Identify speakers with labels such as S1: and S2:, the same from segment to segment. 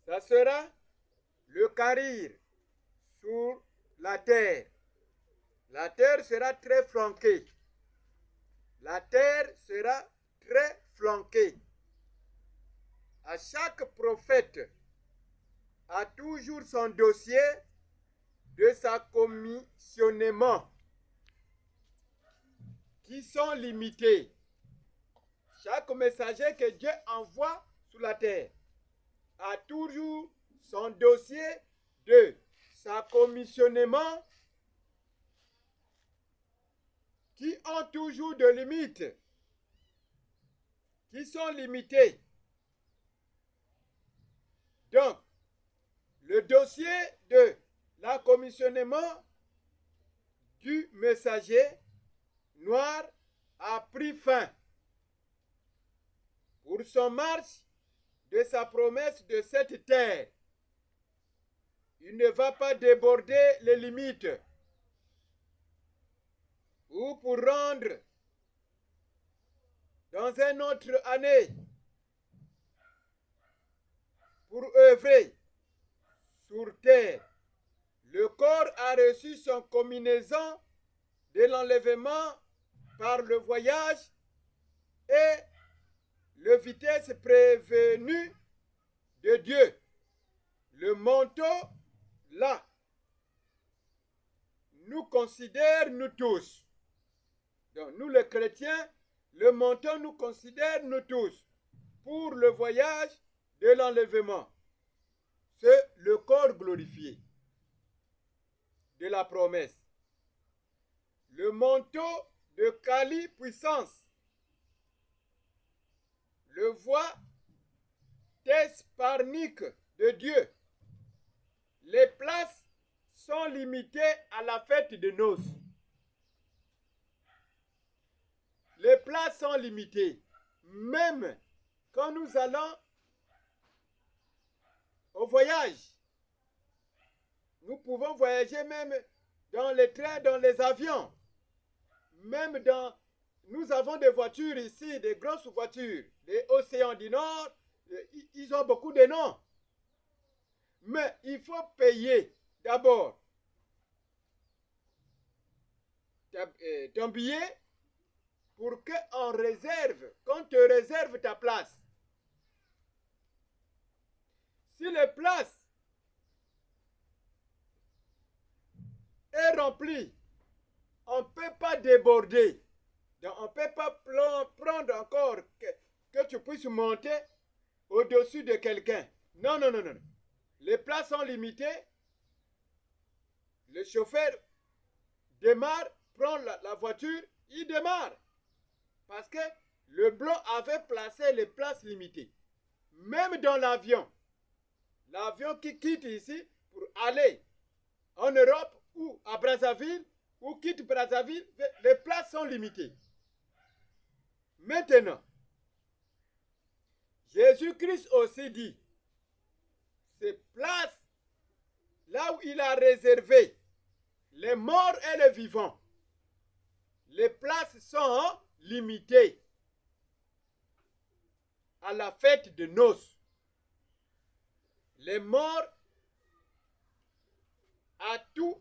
S1: Ça sera le carir sur la terre. La terre sera très flanquée. La terre sera très flanquée. À chaque prophète a toujours son dossier de sa commissionnement qui sont limités. Chaque messager que Dieu envoie sur la terre a toujours son dossier de sa commissionnement qui ont toujours de limites, qui sont limitées. Donc, le dossier de la commissionnement du messager noir a pris fin. Pour son marche de sa promesse de cette terre, il ne va pas déborder les limites. Ou pour rendre dans une autre année, pour œuvrer sur terre. Le corps a reçu son combinaison de l'enlèvement par le voyage et le vitesse prévenue de Dieu. Le manteau, là, nous considère nous tous. Donc nous les chrétiens, le manteau nous considère nous tous pour le voyage de l'enlèvement. C'est le corps glorifié de la promesse. Le manteau de Kali puissance. Le voie thesparnique de Dieu. Les places sont limitées à la fête de noces. Les places sont limitées. Même quand nous allons au voyage, nous pouvons voyager même dans les trains, dans les avions. Même dans... Nous avons des voitures ici, des grosses voitures. Les Océans du Nord, ils ont beaucoup de noms. Mais il faut payer d'abord ton billet pour qu'on réserve, qu'on te réserve ta place. Si les places est remplie, on ne peut pas déborder. Donc on ne peut pas prendre encore que tu puisses monter au-dessus de quelqu'un. Non, non, non, non. Les places sont limitées. Le chauffeur démarre, prend la voiture, il démarre. Parce que le blanc avait placé les places limitées. Même dans l'avion. L'avion qui quitte ici pour aller en Europe ou à Brazzaville, ou quitte Brazzaville, les places sont limitées. Maintenant, Jésus-Christ aussi dit, ces places, là où il a réservé les morts et les vivants, les places sont limitées à la fête de noces. Les morts à tout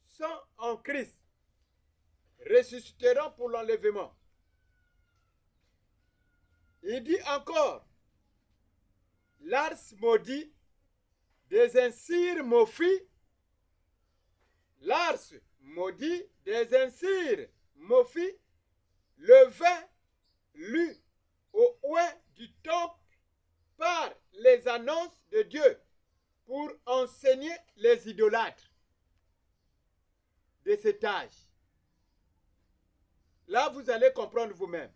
S1: sont en Christ, ressusciteront pour l'enlèvement. Il dit encore, l'ars maudit, des incires maufis, l'ars maudit, des incires maufis, le vin lu au oin du temple par les annonces de Dieu pour enseigner les idolâtres de cet âge. Là, vous allez comprendre vous-même.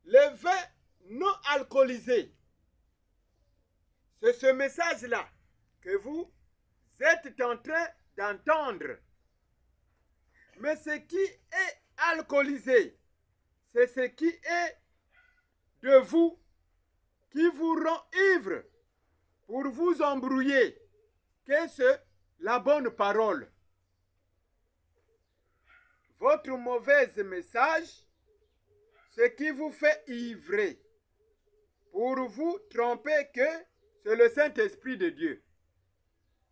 S1: Le vin non alcoolisé, c'est ce message-là que vous êtes en train d'entendre. Mais ce qui est alcoolisé, c'est ce qui est de vous, qui vous rend ivre pour vous embrouiller. Qu'est-ce la bonne parole? Votre mauvais message, ce qui vous fait ivrer pour vous tromper que c'est le Saint-Esprit de Dieu.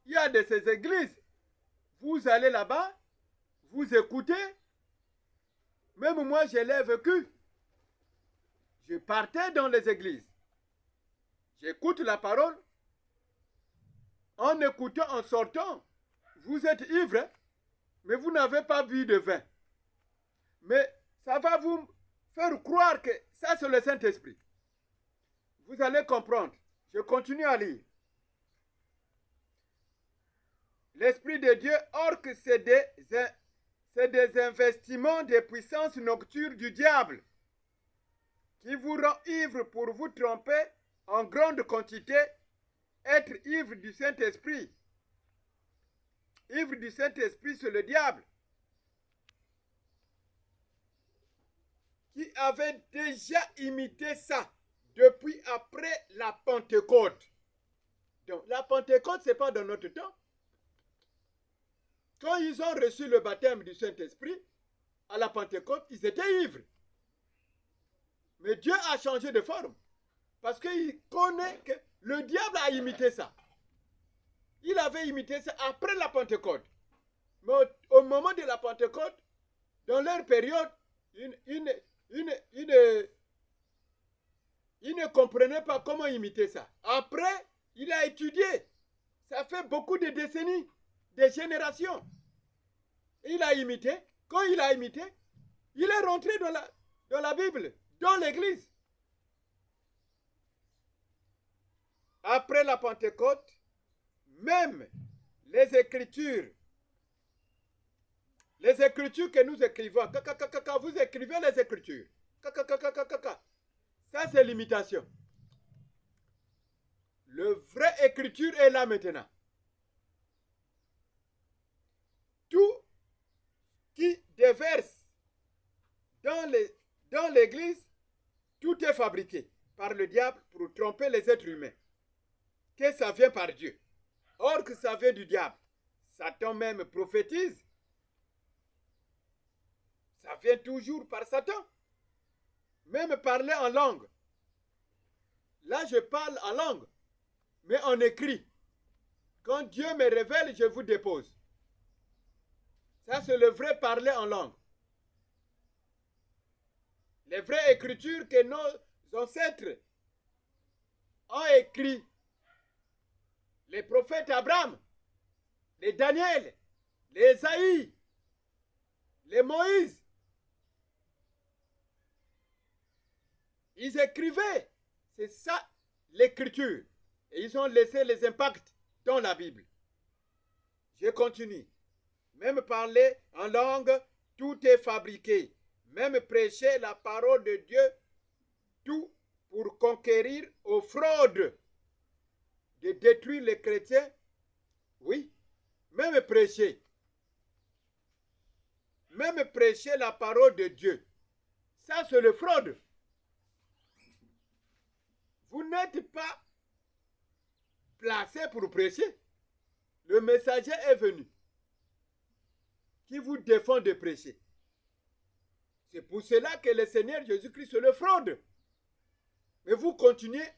S1: Il y a de ces églises, vous allez là-bas, vous écoutez, même moi je l'ai vécu. Je partais dans les églises, j'écoute la parole, en écoutant, en sortant, vous êtes ivre, mais vous n'avez pas bu de vin. Mais ça va vous faire croire que ça c'est le Saint-Esprit. Vous allez comprendre. Je continue à lire. L'Esprit de Dieu, or que c'est des investissements des puissances nocturnes du diable qui vous rend ivre pour vous tromper en grande quantité, être ivre du Saint-Esprit. Ivre du Saint-Esprit, c'est le diable qui avait déjà imité ça depuis après la Pentecôte. Donc la Pentecôte, ce n'est pas dans notre temps. Quand ils ont reçu le baptême du Saint-Esprit, à la Pentecôte, ils étaient ivres. Mais Dieu a changé de forme. Parce qu'il connaît que le diable a imité ça. Il avait imité ça après la Pentecôte. Mais au moment de la Pentecôte, dans leur période, ils ne comprenaient pas comment imiter ça. Après, il a étudié. Ça fait beaucoup de décennies, des générations. Il a imité. Quand il a imité, il est rentré dans la Bible, dans l'église. Après la Pentecôte, même les Écritures que nous écrivons, vous écrivez les Écritures, ça c'est l'imitation. Le vrai Écriture est là maintenant. Tout qui déverse dans l'église, tout est fabriqué par le diable pour tromper les êtres humains. Que ça vient par Dieu. Or que ça vient du diable. Satan même prophétise. Ça vient toujours par Satan. Même parler en langue. Là, je parle en langue, mais en écrit. Quand Dieu me révèle, je vous dépose. Ça, c'est le vrai parler en langue. Les vraies écritures que nos ancêtres ont écrites. Les prophètes Abraham, les Daniel, les Esaïe, les Moïse. Ils écrivaient. C'est ça l'écriture. Et ils ont laissé les impacts dans la Bible. Je continue. Même parler en langue, tout est fabriqué. Même prêcher la parole de Dieu, tout pour conquérir aux fraudes, de détruire les chrétiens. Oui, même prêcher la parole de Dieu. Ça, c'est le fraude. Vous n'êtes pas placé pour prêcher. Le messager est venu qui vous défend de prêcher. C'est pour cela que le Seigneur Jésus-Christ le fraude. Mais vous continuez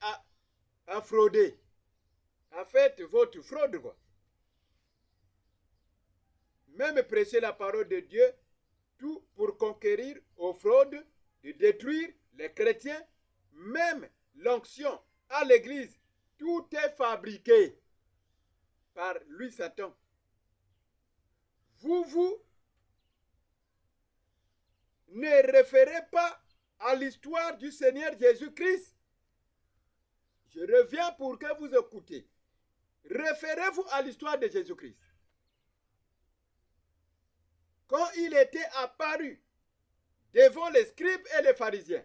S1: à frauder. En fait, votre fraude, quoi. Même prêcher la parole de Dieu, tout pour conquérir aux fraudes, de détruire les chrétiens, même l'onction à l'église, tout est fabriqué par lui, Satan. Vous ne référez pas à l'histoire du Seigneur Jésus-Christ. Je reviens pour que vous écoutez. Référez-vous à l'histoire de Jésus-Christ. Quand il était apparu devant les scribes et les pharisiens,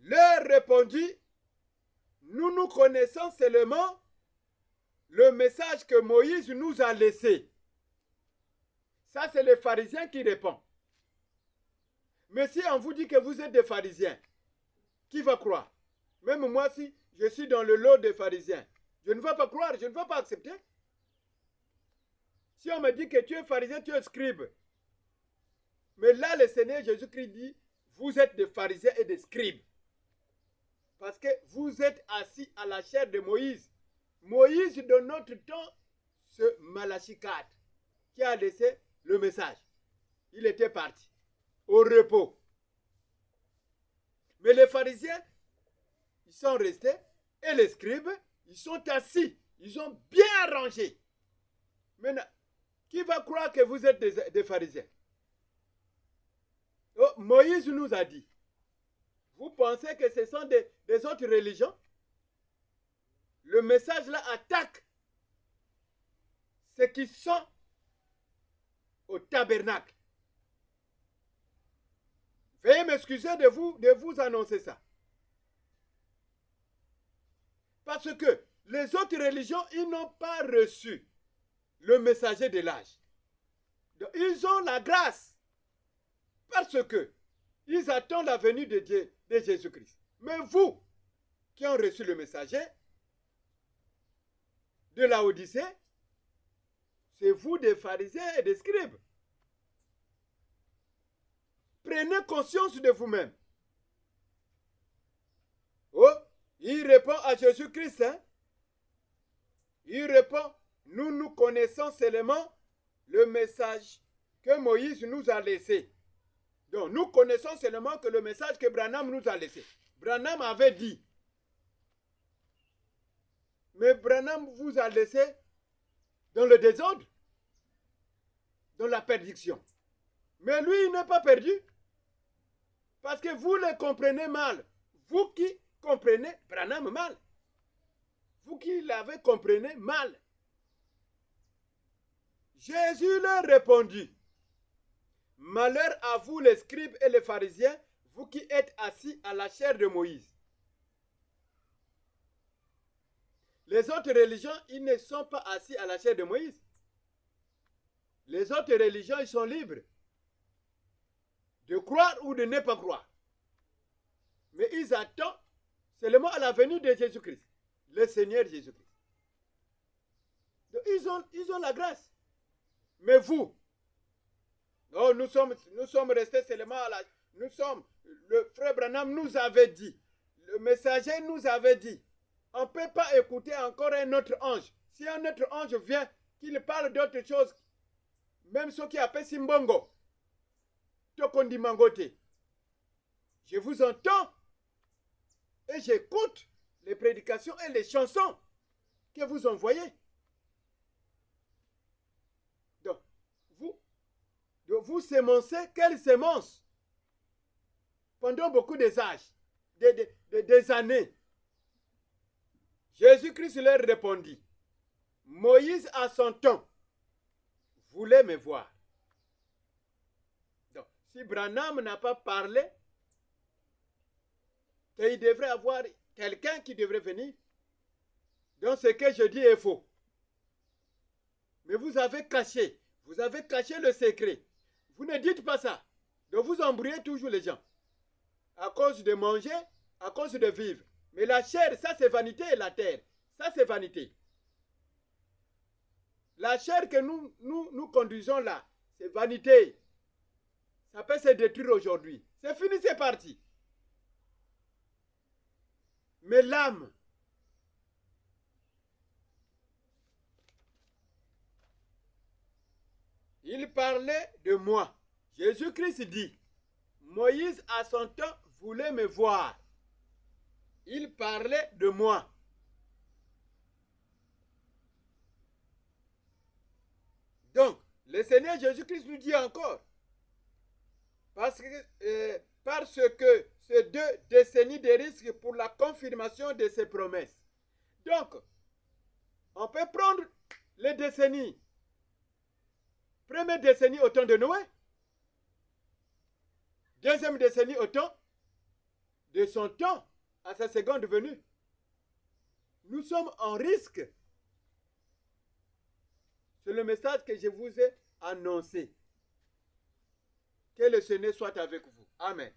S1: leur répondit, nous connaissons seulement le message que Moïse nous a laissé. Ça, c'est les pharisiens qui répondent. Mais si on vous dit que vous êtes des pharisiens, qui va croire? Même moi, si je suis dans le lot des pharisiens, je ne vais pas croire, je ne vais pas accepter. Si on me dit que tu es pharisien, tu es scribe. Mais là, le Seigneur Jésus-Christ dit, vous êtes des pharisiens et des scribes. Parce que vous êtes assis à la chair de Moïse. Moïse, de notre temps, ce Malachie 4, qui a laissé le message. Il était parti au repos. Mais les pharisiens, ils sont restés, et les scribes, ils sont assis. Ils ont bien arrangé. Maintenant, qui va croire que vous êtes des pharisiens? Oh, Moïse nous a dit, vous pensez que ce sont des autres religions? Le message là attaque ceux qui sont au tabernacle. Veuillez m'excuser de vous annoncer ça. Parce que les autres religions, ils n'ont pas reçu le messager de l'âge. Ils ont la grâce. Parce que ils attendent la venue de Dieu, de Jésus-Christ. Mais vous, qui ont reçu le messager de la Odyssée, c'est vous des pharisiens et des scribes. Prenez conscience de vous-même. Oh, il répond à Jésus-Christ. Hein? Il répond, nous connaissons seulement le message que Moïse nous a laissé. Donc, nous connaissons seulement que le message que Branham nous a laissé. Branham avait dit. Mais Branham vous a laissé dans le désordre, dans la perdition. Mais lui, il n'est pas perdu. Parce que vous le comprenez mal. Vous qui comprenez Branham mal. Vous qui l'avez comprenez mal. Jésus leur répondit. Malheur à vous les scribes et les pharisiens, vous qui êtes assis à la chair de Moïse. Les autres religions, ils ne sont pas assis à la chair de Moïse. Les autres religions, ils sont libres de croire ou de ne pas croire. Mais ils attendent seulement à la venue de Jésus-Christ, le Seigneur Jésus-Christ. Ils ont la grâce. Mais vous, non, nous sommes restés seulement à la... Le frère Branham nous avait dit, le messager nous avait dit, on ne peut pas écouter encore un autre ange. Si un autre ange vient, qu'il parle d'autre chose, même ceux qui appellent Simbongo, Tokondi Mangote, je vous entends et j'écoute les prédications et les chansons que vous envoyez. Donc, vous sémencez quelle sémence? Pendant beaucoup des âges, des années. Jésus-Christ leur répondit, Moïse à son temps voulait me voir. Donc, si Branham n'a pas parlé, il devrait avoir quelqu'un qui devrait venir. Donc, ce que je dis est faux. Mais vous avez caché le secret. Vous ne dites pas ça. Donc, vous embrouillez toujours les gens. À cause de manger, à cause de vivre. Mais la chair, ça c'est vanité, et la terre, ça c'est vanité. La chair que nous conduisons là, c'est vanité. Ça peut se détruire aujourd'hui. C'est fini, c'est parti. Mais l'âme, il parlait de moi. Jésus-Christ dit, Moïse à son temps voulait me voir. Il parlait de moi. Donc, le Seigneur Jésus-Christ nous dit encore, parce que c'est 2 décennies de risque pour la confirmation de ses promesses. Donc, on peut prendre les décennies. Première décennie au temps de Noé. Deuxième décennie au temps de son temps à sa seconde venue. Nous sommes en risque. C'est le message que je vous ai annoncé. Que le Seigneur soit avec vous. Amen.